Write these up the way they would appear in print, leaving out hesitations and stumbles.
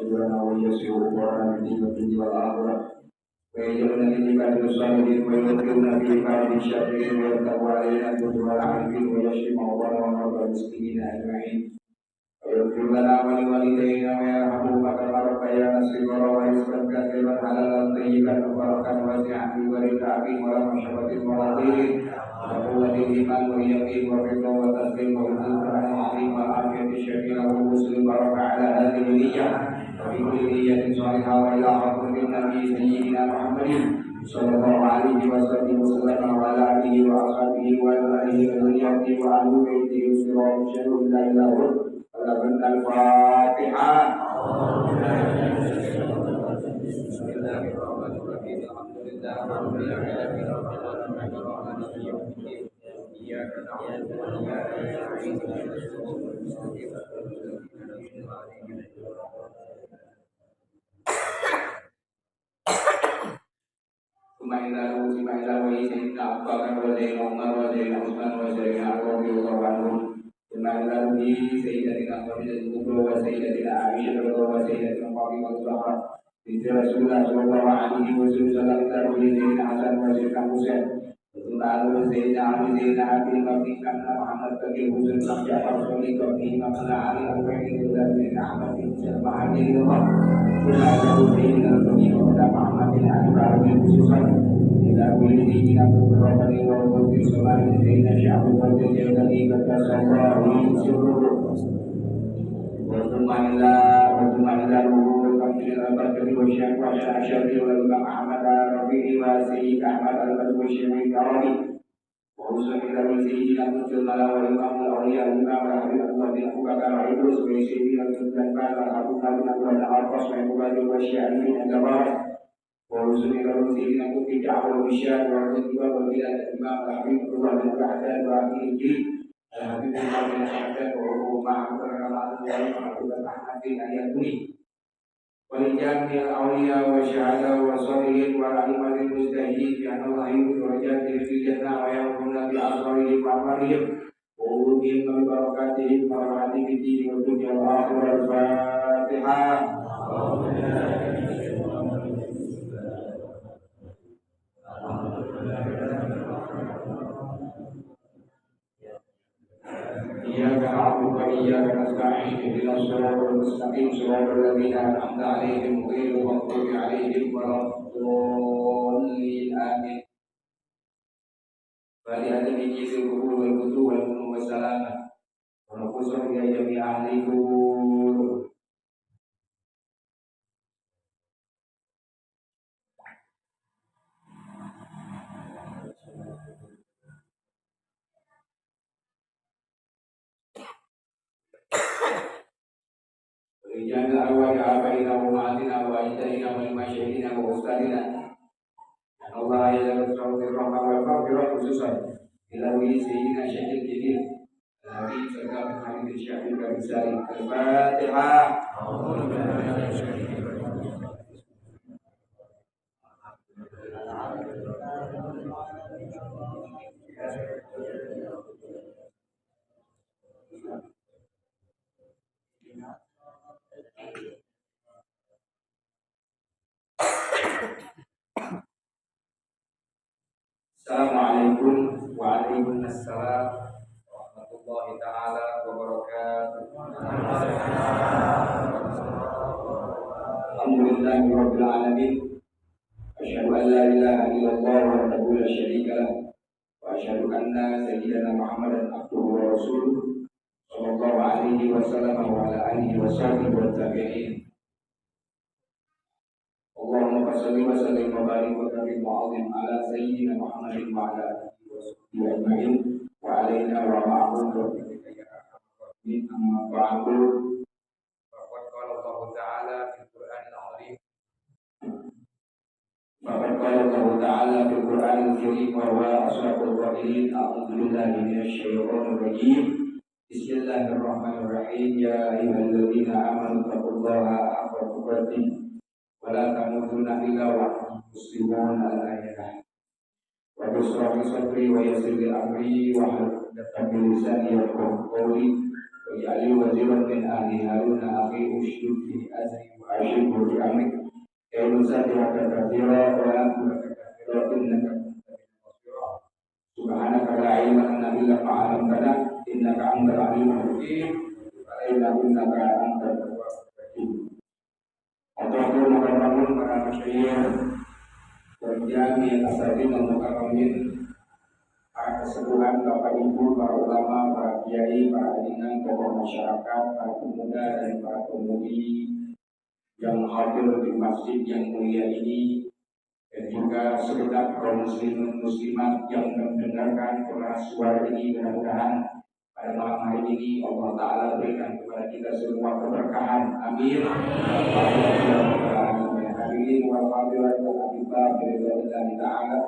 صدورنا ويسر أمورنا في الدين والآخرة ويجعلنا من عباد الصالحين ويذكرنا في عباد الشاكرين ويرتب علينا الجود والعارفين ويشفي موضانا ومرضى المسلمين أجمعين ويغفر لنا ولوالدينا ويرحمهما كما ربيانا صغارا ورزقا كثيرا حلالا طيبا مباركا واسعا بورد عظيم ولا مشقة ولا ضيق وقوة الإيمان واليقين والرضا والتسليم والقرآن العظيم والعافية الشفيعة والوصول البركة على هذه النية وفي كل نية صالحة وإلى حضرة النبي سيدنا محمد صلى الله عليه وسلم وعلى آله وأصحابه وآله وذريته وأهل بيته وسرهم شهر لا إله إلا هو ولكن الفاتحة. بسم الله الرحمن الرحيم الحمد لله رب العالمين الرحمن الرحيم يوم الدين إياك نعبد وإياك نستعين اهدنا الصراط المستقيم Sumailahu wa sayyidina Abu Bakar wa sayyidina Umar wa sayyidina Utsman wa sayyidina Ali radhiyallahu anhum. Sumailahu bi sayyidatina Khadijatul Kubra wa sayyidatina Aisyah radhiyallahu wa sayyidatina Fatimah Zahra. Binti Rasulullah sallallahu alaihi wasallam wa sayyidina Hasan wa sayyidina Husain. Sumailahu sayyidina Ali sayyidina Abi Bakar karena Muhammad bagi Husain sampai Rasulullah kami makna Ali al-Wahid dan sayyidina Ahmad bin Jabal Allah. Sumailahu sayyidina Muhammad bin Abi Bakar khususan إذا ولد من الرحمن والرب سبحان الذين شعب والجل الذي قدس الله سره وثم إلى الأمور الحمد لله البركة والشيخ والأشهد والإمام أحمد ربيع وسيد أحمد البدوي الكرامي وحسن إلى سيدنا قدس الله والإمام الأولياء الإمام الحبيب الله بن أبو بكر عيدروس وسيدنا الكتاب أبو بكر بن العباس وأبو بكر والشيخ من الجبار ورسول رسولنا كتب دعوة البشار والرضوى والبلاد الإمام الحبيب الله بن الأحداث وأبي الجيل الحبيب الله بن الأحداث وهو معه كرامات الله ومحبوب أحمد بن أيادني ولجامع الأولياء والشهداء والصالحين والأئمة المجتهدين بأن الله يؤتي درجاتهم في الجنة ويغفرون بأسرارهم وأعمالهم وورودهم وبركاتهم ورحمتهم في الدين والدنيا والآخرة. الفاتحة. إياك نعبد وإياك نستعين اهدنا الصراط المستقيم صراط الذين أنعمت عليهم غير المغضوب عليهم ولا الضالين آمين. فلهذا من جنس القبول والفتوح والمنون والسلامة ونقصهم إلى جميع أهل القبور. Rijal arwah abaina wa umatina wa ajdadina wa masyaykhina wa ustadina. Allah ya Rasulullah rahmah wa maghfirah khususan ila sayyidina Syekhul Kabir Nabi sallallahu alaihi wasallam. Al-Fatihah. Assalamualaikum waalaikumsalam warahmatullahi taala wabarakatuh. Alhamdulillahirabbil alamin. Asyhadu an la ilaha illallah wahdahu la syarika lah wa asyhadu anna sayyidana Muhammadan abduhu wa rasuluh sallallahu alaihi wasallam wa ala alihi washabbihi wa tabi'in. Allahumma salli wa sallim wa barik wa karim mu'azzim ala sayyidina Muhammadin wa ala alihi wa sahbihi ajma'in wa alaina wa ma'ahum wa billahi ya arhamar amma ba'du. Faqad qala Allah ta'ala fil Qur'anil 'azim. Faqad qala Allah ta'ala fil Qur'anil karim wa huwa asraful qa'ilin. A'udzu billahi minasy syaithanir rajim. Bismillahirrahmanirrahim. Ya ayyuhalladzina amanu taqullaha haqqa tuqatih wala tamutunna illa wa antum muslimun. Al-ayah. Wa bisrahi sadri wa yassir li amri wa hlul 'uqdatam min lisani yafqahu qawli. واجعلني وزيرا من آل هارون أخي أشدد به أزري وأشركه في أمري كي نسبحك كثيرا ونذكرك كثيرا إنك كنت بنا بصيرا سبحانك لا علم لنا إلا ما علمتنا إنك أنت العليم الحكيم وعلينا إنك أنت التواب الرحيم. Allahumma mukarramun para masyayikh dan jami asabin dan mukarramin, para kesepuhan, bapak ibu, para ulama, para kiai, para alinan, tokoh masyarakat, para pemuda dan para pemudi yang hadir di masjid yang mulia ini, dan juga segenap kaum muslimin muslimat yang mendengarkan keras suara ini. Mudah-mudahan pada malam hari ini Allah Ta'ala berikan kepada kita semua keberkahan. Amin. Hadirin wa hadirat al-ahibah billahi ta'ala.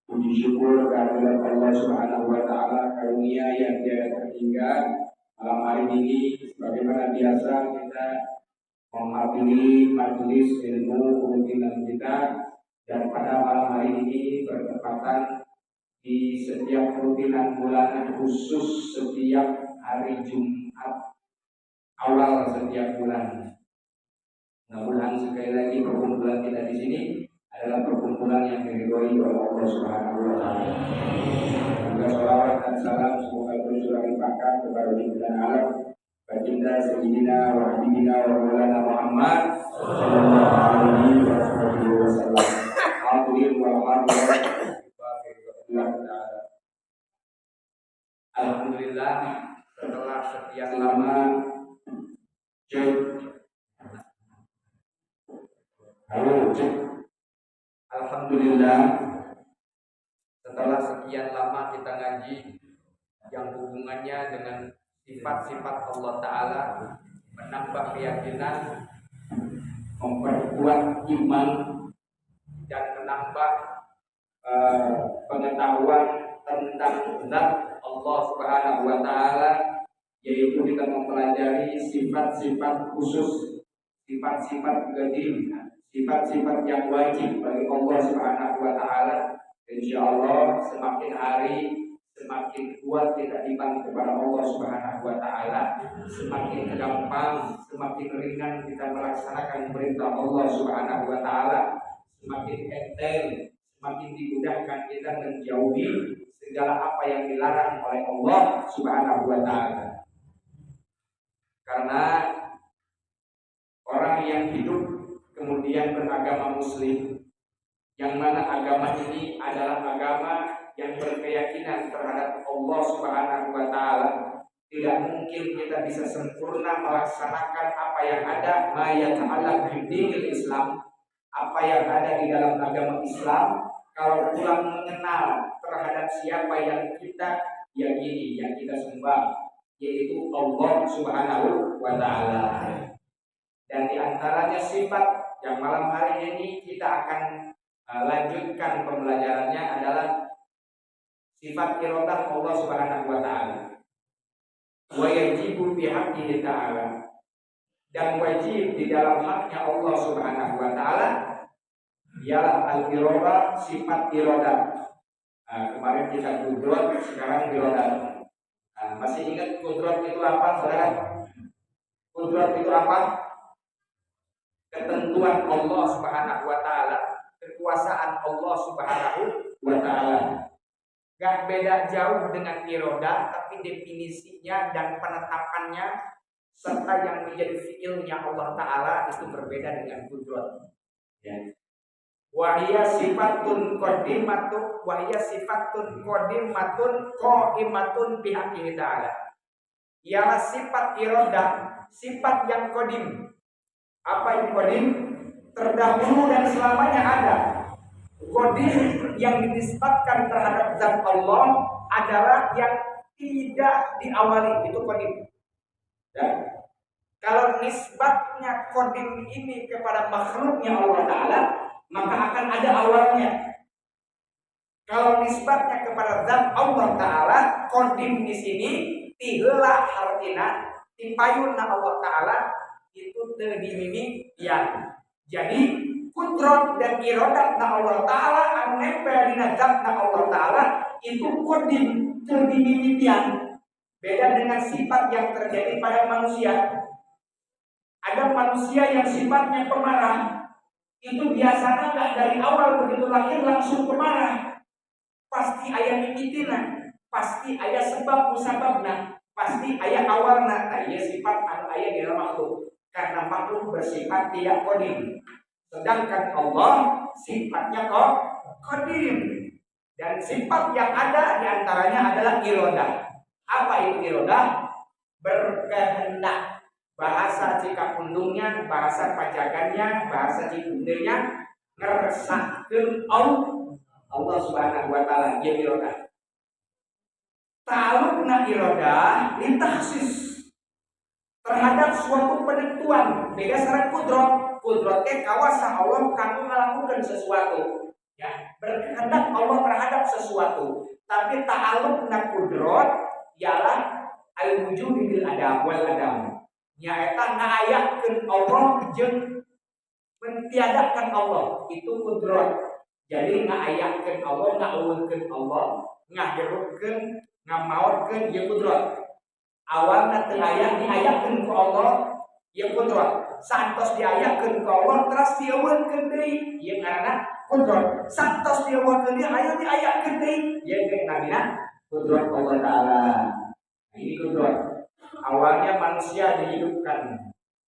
Puji syukur kehadirat Allah Subhanahu wa Ta'ala, karunia yang tiada terhingga. Malam hari ini sebagaimana biasa kita menghadiri majelis ilmu rutinan kita, dan pada malam hari ini bertepatan di setiap rutinan bulanan khusus setiap hari Jumat awal setiap bulan. Mudah-mudahan sekali lagi perkumpulan kita di sini adalah perkumpulan yang diridhoi oleh Allah Subhanahu wa Ta'ala. Juga sholawat dan salam semoga tercurah limpahkan kepada junjungan alam baginda Sayyidina wa Habibina wa Maulana Muhammad sallallahu alaihi wasallam. Hadirin wal hadirat. Alhamdulillah, setelah sekian lama Alhamdulillah, setelah sekian lama kita ngaji yang hubungannya dengan sifat-sifat Allah Ta'ala, menambah keyakinan, memperkuat iman, dan menambah pengetahuan tentang zat Allah Subhanahu wa Ta'ala, yaitu kita mempelajari sifat-sifat khusus, sifat-sifat qadim, sifat-sifat yang wajib bagi Allah Subhanahu wa Ta'ala. Insyaallah semakin hari semakin kuat kita iman kepada Allah Subhanahu wa Ta'ala, semakin gampang, semakin ringan kita melaksanakan perintah Allah Subhanahu wa Ta'ala, semakin enteng, semakin dimudahkan kita menjauhi segala apa yang dilarang oleh Allah Subhanahu wa Ta'ala. Karena orang yang hidup kemudian beragama Muslim, yang mana agama ini adalah agama yang berkeyakinan terhadap Allah Subhanahu wa Ta'ala, tidak mungkin kita bisa sempurna melaksanakan apa yang ada ma yata'allaq bidinil Islam, apa yang ada di dalam agama Islam, kalau kurang mengenal terhadap siapa yang kita yakini, yang kita sembah, yaitu Allah Subhanahu wa Ta'ala. Dan di antaranya sifat yang malam hari ini kita akan lanjutkan pembelajarannya adalah sifat iradah Allah Subhanahu wa Ta'ala. Wa yajibu bihaqqihi ta'ala, dan wajib di dalam haknya Allah Subhanahu wa Ta'ala ialah al-iradah, sifat iradah. Kemarin kita kudrat, sekarang iradah. Masih ingat kudrat itu apa, saudara? Kudrat itu apa? Ketentuan Allah Subhanahu wa Ta'ala, kekuasaan Allah Subhanahu wa Ta'ala. Gak beda jauh dengan iradah, tapi definisinya dan penetapannya serta yang menjadi fiilnya Allah Ta'ala itu berbeda dengan kudrat. Ya. Wahia sifatun qadimatun, wahia sifatun qadimatun qaimatun bihaqqihi ta'ala. Ialah sifat iradah, sifat yang qadim. Apa yang qadim? Terdahulu dan selamanya ada. Qadim yang dinisbatkan terhadap zat Allah adalah yang tidak diawali, itu qadim. Ya. Kalau nisbatnya qadim ini kepada makhluknya Allah Ta'ala, maka akan ada awalnya. Kalau nisbatnya kepada zat Allah Ta'ala, qadim di sini tiheula hartina, dipayunna Allah Ta'ala itu teu dimimitian. Jadi kudrat dan iradat Allah Ta'ala anu nempel dina zatna Allah Ta'ala itu qadim teu dimimitian. Beda dengan sifat yang terjadi pada manusia. Ada manusia yang sifatnya pemarah, itu biasanya nggak dari awal begitu lahir langsung pemarah. Pasti ayah mimitina, pasti ayah sebab musababna, pasti ayah awalna. Nah, iya sifat anu ayah di dalam makhluk. Karena makhluk bersifat tidak qadim. Sedangkan Allah sifatnya kok qadim. Dan sifat yang ada diantaranya adalah irodah. Apa itu irodah? Berkehendak. Bahasa jika undungnya, bahasa pajagannya, bahasa cikundirnya ngeresahkeun Allah Subhanahu wa taala dia irodah. Ta'alluqna irodah litahsis terhadap suatu penentuan. Beda sareng kudrat. Kudrat teh kawasa Allah kanggo ngalakukeun sesuatu. Ya, berkehendak Allah terhadap sesuatu. Tapi ta'alluqna kudrat ialah al-wujudi bil adam wal adam. Nyaeta ngayakkeun Allah jeung mentiadakan Allah itu kudrat. Jadi ngayakkeun Allah, ngawulkeun Allah, ngahirukeun, ngamaotkeun ieu kudrat. Awalna teu aya diayakkeun ku Allah ieu kudrat. Santos diayakkeun ku Allah terus dieuweunkeun deui ieu ngaranna kudrat. Santos dieuweunkeun deui aya diayakkeun deui ieu namina kudrat Allah taala. Ini kudrat. Awalnya manusia dihidupkan,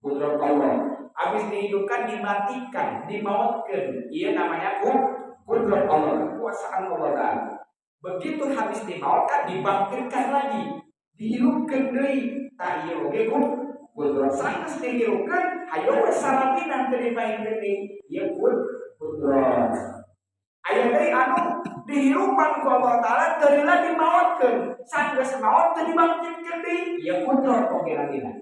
kudrat Allah. Habis dihidupkan dimatikan, dimautkan. Ia namanya kudrat Allah, kekuasaan Allah Ta'ala. Begitu habis dimautkan, dibangkitkan lagi, dihidupkan deui. Tah ieu oge kudrat. Sanes dihidupkan, hayo sarabina teu dipaenkeun deui. Ieu kudrat. Aya deui anu dihirupan ku Allah Ta'ala teu lagi dimautkeun. Sanggeus maot teu dibangkitkeun deui. Ieu kudrat oge lamina.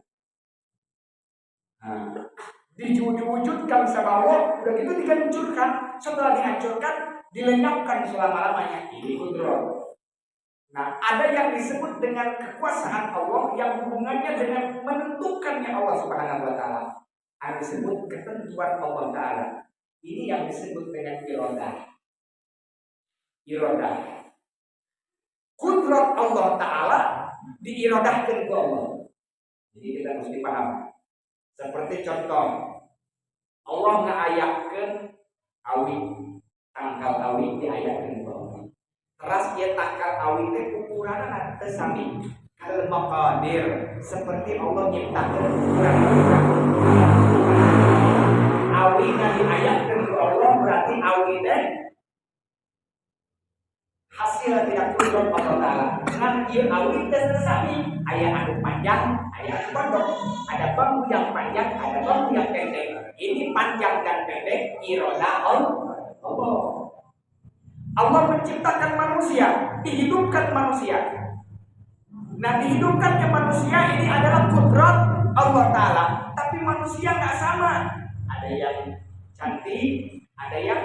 Diwujudkan sama Allah, udah gitu dihancurkan. Setelah dihancurkan, dilenyapkan selama-lamanya. Ini kudrat. Nah, ada yang disebut dengan kekuasaan Allah yang hubungannya dengan menentukannya Allah Subhanahu wa taala. Ada disebut ketentuan Allah Ta'ala. Ini yang disebut dengan irodah. Irodah. Kudrat Allah Ta'ala diirodahkan ke Allah. Jadi kita mesti paham. Seperti contoh, Allah ngayakkeun awi, tangkal awi diayatkeun ku Allah. Teras ieu tangkal awi teh ukuranna teu sami. Kal maqadir, seperti Allah nyiptakeun ukuran. Awi diayatkeun ku Allah berarti awi teh hasil tidak kudrat Allah Ta'ala. Dengan ieu awi teh sami. Aya anu panjang, aya anu pondok. Ada bambu yang panjang, ada bambu yang pendek. Ini panjang dan pendek irodah Allah. Allah menciptakan manusia, dihidupkan manusia. Nah, dihidupkannya manusia ini adalah kudrat Allah Ta'ala. Tapi manusia nggak sama. Ada yang cantik, ada yang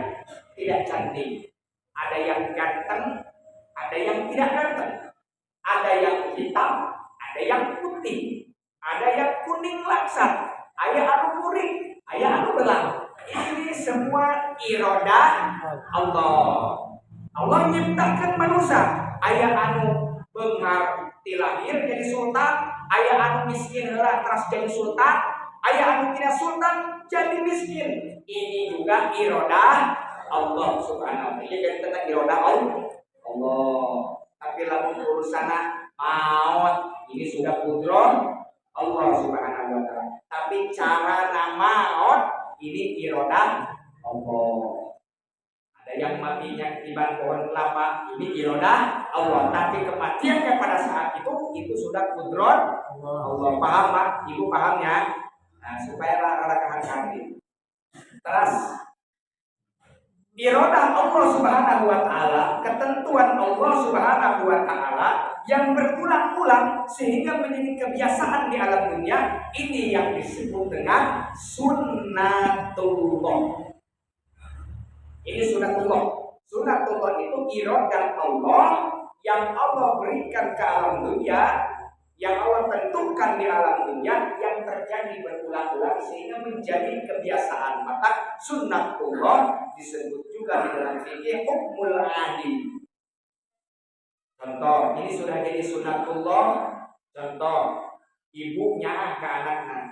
tidak cantik. Ada yang ganteng, ada yang tidak ganteng. Ada yang hitam, ada yang putih, ada yang kuning laksat, ada anu kuring, ada anu belang. Ini semua irodah Allah. Allah nyiptakan manusia. Aya anu beunghar ti lahir jadi sultan, aya anu miskin heula terus jadi sultan, aya anu tidak sultan jadi miskin. Ini juga irodah Allah Subhanahu wa taala. Jadi tentang irodah Allah. Tapi lamun urusana maut ini sudah kudrat Allah Subhanahu wa taala. Tapi cara maut ini irodah Allah. Ada yang matinya tiban pohon kelapa, ini irodah Allah. Tapi kematiannya pada saat itu sudah kudrat Allah. Paham Pak? Ibu pahamnya? Nah, supaya rada kahangkang. Terus irodah Allah Subhanahu wa taala, ketentuan Allah Subhanahu wa taala yang berulang-ulang sehingga menjadi kebiasaan di alam dunia, ini yang disebut dengan sunnatullah. Ini sunnatullah. Sunnatullah itu irodah Allah yang Allah berikan ke alam dunia, yang Allah tentukan di alam dunia, yang terjadi berulang-ulang sehingga menjadi kebiasaan. Maka sunnatullah disebut juga di dalam fikih hukmul 'adi. Contoh, ini sudah jadi sunnatullah, Contoh, ibunya ke anaknya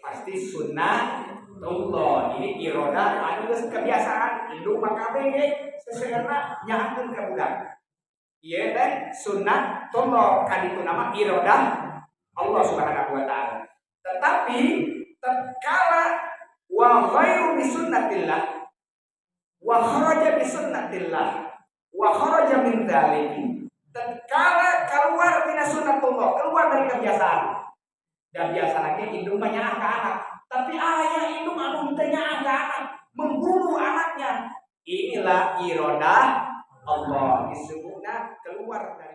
pasti sunnah Allah. Ini iroda anu geus kebiasaan indung maka bege sesegerna nyahakeun ka budak. Ieu teh sunnah Allah kaditu nama iroda Allah Subhanahu wa taala. Tetapi tatkala wa ghairu bi sunnatillah wa kharaja bi sunnatillah wa kharaja min dzalik. Tatkala keluar tina sunnatullah, keluar dari kebiasaan. Dan biasa lagi indung banyak anak, tapi ayah indung anu teu anak, membunuh anaknya. Inilah irodah Allah, disebutnya keluar dari